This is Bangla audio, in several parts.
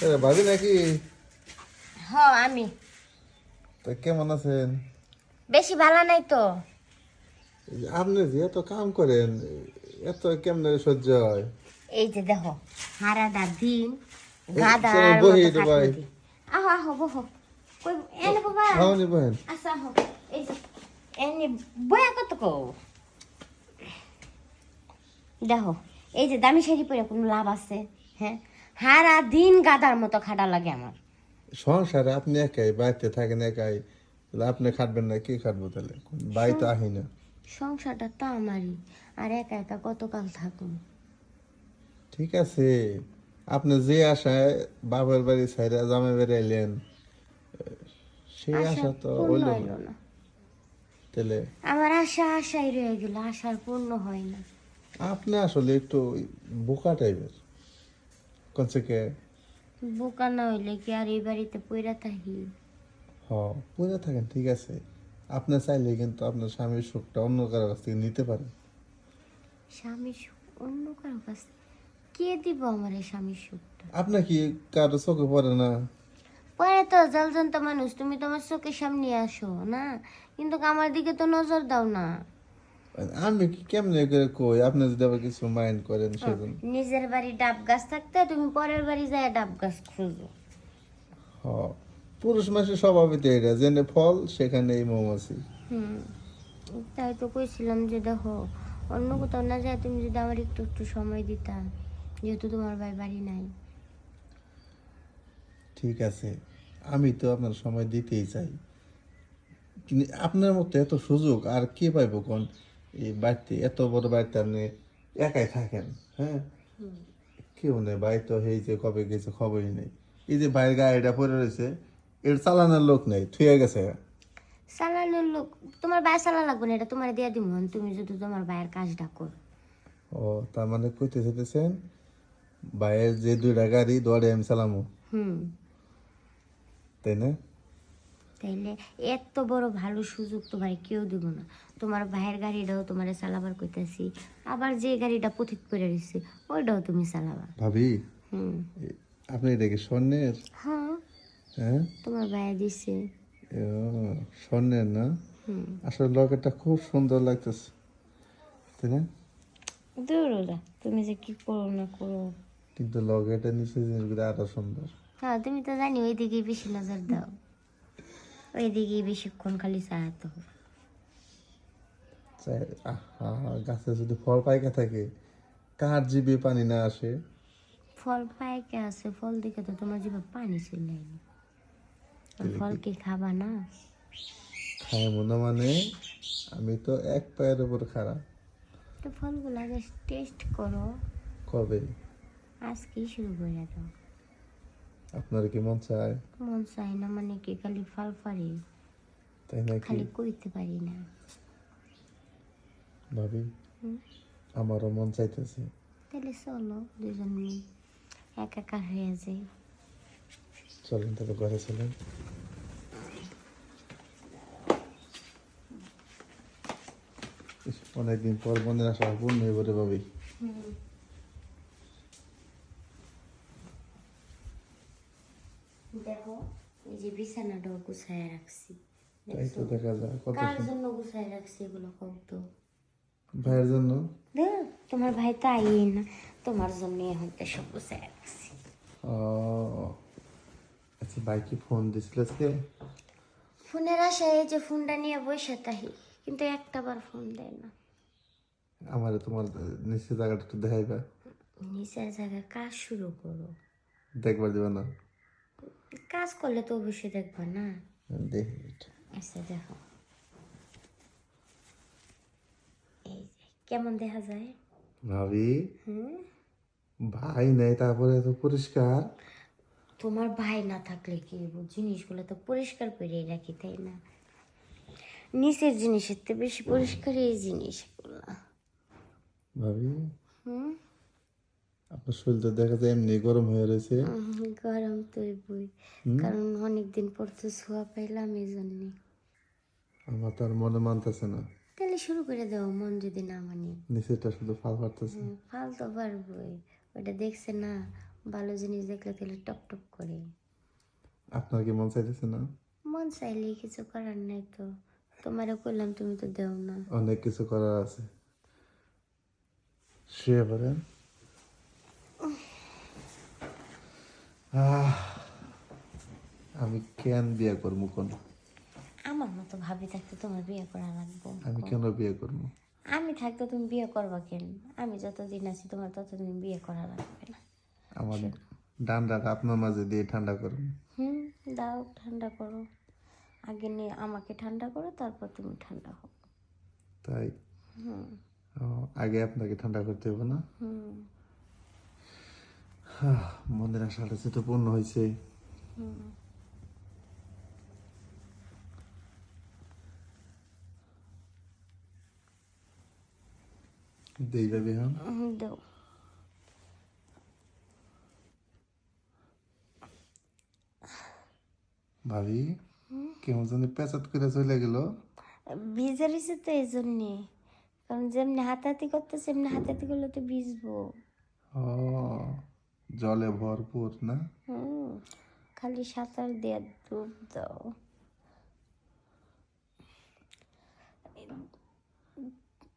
ভাবি নাকি? আমি তা কেমন আছেন? বেশি ভালো নাই তো। আপনি যে এত কাম করেন, এত কেমনে সহ্য হয়? এই যে দেখো, সারাটা দিন চলো গাদার বহি মতো একটু ভাই। খাটনি দিই। আহো আহো বহো, কই এনে বাবা। হাওনি বহেন। আচ্ছা আহো, এই যে এনে বয়া কত কো। দেখো, এই যে দামি শাড়ি পরে কোনো লাভ আছে? হ্যাঁ, সারা দিন গাদার মতো খাটা লাগে আমার। সংসারে আপনি একাই, বাড়িতে থাকেন একাই, তাহলে আপনি খাটবেন না, কে খাটবো তাহলে? বাড়ি তো আহি না। সংসারটা তো আমারই, আর একা একা কতকাল থাকুন। ঠিক আছে, আপনি যে আশায় বাবার বাড়ি ছাইরা জামাই বাড়ি আইলেন, সেই আশা আশা তো পূর্ণ হইল না। হইল না। তাহলে আমার আশা আশাই রয়ে গেল, আশার পূর্ণ হয় না। আপনি আসলে একটু বোকা টাইপের কোনছে কে। বোকা না হইলে কি আর এই বাড়িতে পইরা থাকি? হ, পড়ে থাকেন ঠিক আছে, আপনি চাইলে কিন্তু আপনার স্বামীর সুখটা অন্য কারো কাছ থেকে নিতে পারেন। স্বামীর সুখ অন্য কারো কাছে কে দিব? আমার এই স্বামীর সুখটা আপনার কি কারো চোখে পড়ে না? পরে তো জলজন্ত মানুষ, তুমি তোমার চোখের সামনে আসো না, কিন্তু আমার দিকে তো নজর দাও না। আমি কি কেমনে করে কই, আপনি যদি আবার কিছু মাইন্ড করেন সেজন্য। নিজের বাড়ি ডাব গাছ থাকতে তুমি পরের বাড়ি যায় ডাব গাছ খুঁজো। হ, পুরুষ মানুষের স্বভাবই তো এটা, যেখানে ফল সেখানেই মৌমাছি। হুম, তাই তো কইছিলাম যে দেখো, অন্য কোথাও না যায় তুমি যদি আমার একটু একটু সময় দিতা, যেহেতু তোমার ভাই বাড়ি নাই। ঠিক আছে, আমি তো আপনার সময় দিতেই চাই, কিন্তু আপনার মতো এত সুযোগ আর কে পাইব কোন? এই বাড়িতে, এত বড় বাড়িতে আপনি একাই থাকেন, হ্যাঁ? কেউ নেই বাড়ি, তো এই যে কবে গেছে খবরই নেই। এই যে বাইরের গাড়িটা পড়ে রয়েছে, এর চালানোর লোক নেই, থুয়ে গেছে। চালানোর লোক তোমার ভাই চালা লাগবে না, এটা তোমার দিয়ে দিব তুমি যদি তোমার ভাইয়ের কাজটা করো। ও, তার মানে কইতে চাইতেছেন বাইরের যে দুইটা গাড়ি দৌড়ে আমি চালামু, হুম, তাই না? তাইলে এত বড় ভালো সুযোগ তোমার কেউ দিব না। তোমার ভাইয়ের গাড়িটাও তোমার চালাবার কইতাছি, আবার যে গাড়িটা পথিত করে রয়েছে ওইটাও তুমি চালাবা। ভাবি, হুম, আপনি এটা কি স্বর্ণের? হ্যাঁ, হ্যাঁ, তোমার ভাইয়া দিছে। ও, স্বর্ণের না? হুম, আসলে লকেটটা খুব সুন্দর লাগতেছে, তাই না? দূর ওরা, তুমি যে কি করো না করো। কিন্তু লকেটের নিচে জিনিসগুলো আরো সুন্দর। হ্যাঁ, তুমি তো জানি ওইদিকেই বেশি নজর দাও, ওইদিকেই বেশিক্ষণ খালি চালাতে হবে। আহা, গাছে যদি ফল পাইকা থাকে, কার জিভে পানি না আসে? ফল পাইকে আছে, ফল দেখে তো তোমার জিভে পানি চলে এলো। আর তাহলে ফল কি কি খাবা না? খায় মনে মানে? আমি তো এক পায়ের উপর খাড়া। তো ফলগুলো আগে টেস্ট করো, কবে? আজকেই শুরু করে দাও। আপনার কি মন চায়? মন চাই না মানে কি, খালি ফল পারি, তাই নাকি? খালি কইতে পারি না। ভাবি, হুম, আমারও মন চাইতেছে। তাহলে চলো দুজন মিলে একা হয়ে যাই। চলেন তাহলে ঘরে চলেন। ইস, অনেকদিন পর মনের আশা পূর্ণ হয়ে পড়ে ভাবি। দেখো, এই যে বিছানাটাও গুছায় রাখছি। তাই তো দেখা যায় কত কার জন্য গুছায় রাখছি এগুলো কত? ভাইয়ের জন্য। তোমার ভাই তো আইই না, তোমার জন্য এখন তো সব গুছায় রাখছি। ও আচ্ছা, ভাই কি ফোন দিছিল আজকে? ফোনের আশায় এই যে ফোনটা নিয়ে বসে তাহি, কিন্তু একটা বার ফোন দেয় না। আমারে তোমার নিশ্চয় জায়গাটা একটু দেখাইবা? নিচের জায়গায় কাজ শুরু করো। দেখবার দিবা না? কাজ করলে তো অবশ্যই দেখবা না। দেখি একটু। আচ্ছা দেখো, এই যে কেমন দেখা যায়। ভাবি, হুম, ভাই নেই তারপরে এত পরিষ্কার? তোমার ভাই না থাকলে কি হইব, জিনিসগুলো তো পরিষ্কার করে রাখি তাই না? নিচের জিনিসের তো বেশি পরিষ্কার এই জিনিসগুলো। ভাবি, হুম, আপনার শরীর তো দেখা যায় এমনি গরম হয়ে রয়েছে। গরম তো হইবই, হুম, কারণ অনেকদিন পর তো ছোঁয়া পাইলাম এই জন্যে। আমার তো আর মনে মানতেছে না। তাহলে শুরু করে দেবো, মন যদি না মানি। নিচেটা শুধু ফাল ফাটতেছে। ফাল তো পারবই, ওটা দেখছে না, ভালো জিনিস দেখলে তাহলে টপ টপ করে। আপনার কি মন চাইতেছে না? মন চাইলে কিছু করার নাই তো, তোমারও করলাম তুমি তো দেও না। অনেক কিছু করার আছে। শুয়ে পড়েন। আহ, আমি কেন বিয়ে করবো কোন? আমার মতো ভাবি থাকতে তোমার বিয়ে করা লাগবো? আমি কেন বিয়ে করবো? আমি থাকতে তুমি বিয়ে করবা কেন? আমি যতদিন আছি তোমার ততদিন বিয়ে করা লাগবে না। আমার ডান্ডাটা আপনার মাঝে দিয়ে ঠান্ডা করুন। দাও ঠান্ডা করো, আগে নিয়ে আমাকে ঠান্ডা করো, তারপর তুমি ঠান্ডা হও। তাই? হুম ও, আগে আপনাকে ঠান্ডা করতে হবে না? হুম মনের আশাটা তো পূর্ণ হয়েছে। হুম। দেই যাবে হ্যাঁ। দাও। ভাবি কেমন জানি পেঁচাত করে চলে গেল। ভিজে রয়েছে তো এই জন্যে, কারণ যেমনি হাতাহাতি করতেছে এমনি হাতাহাতি করলে তো ভিজবো। ও, জলে ভরপুর না? খালি সাঁতার দিয়ে ডুব দাও।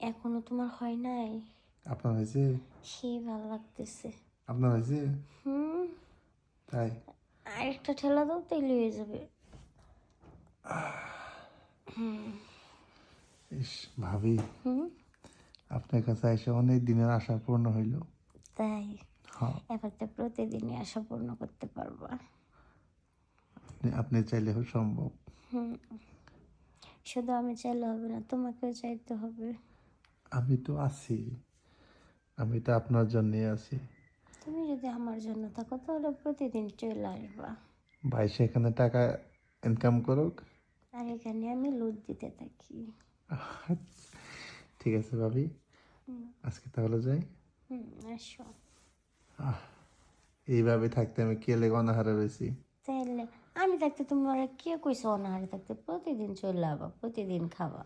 এখনো তোমার হয় নাই? আপনার হয়েছে? সেই ভালো লাগতেছে। আপনার হয়েছে? হুম, তাই? আরেকটা ঠেলা দাও তাইলে হয়ে যাবে। ইস ভাবি, হুম, আপনার কাছে এসে অনেক দিনের আশা পূর্ণ হইল। তাই হ্যাঁ, এবার তো প্রতিদিনই আশা পূর্ণ করতে পারবা। আপনি চাইলে সম্ভব। শুধু আমি চাইলে হবে না, তোমাকেও চাইতে হবে। আমি তো আছি, আমি তো আপনার জন্যে আছি। তুমি যদি আমার জন্য থাকো তাহলে প্রতিদিন চলে আসবা, ভাই সেখানে টাকা ইনকাম করুক। আর এখানে আমি লুট দিতে থাকি। ঠিক আছে ভাবি, আজকে তাহলে যাই। আসো। এইভাবে থাকতে আমি কেলে অনাহারে রয়েছি। তাইলে আমি থাকতে তোমার কে কইছে অনাহারে থাকতে? প্রতিদিন চলে আবা, প্রতিদিন খাবা।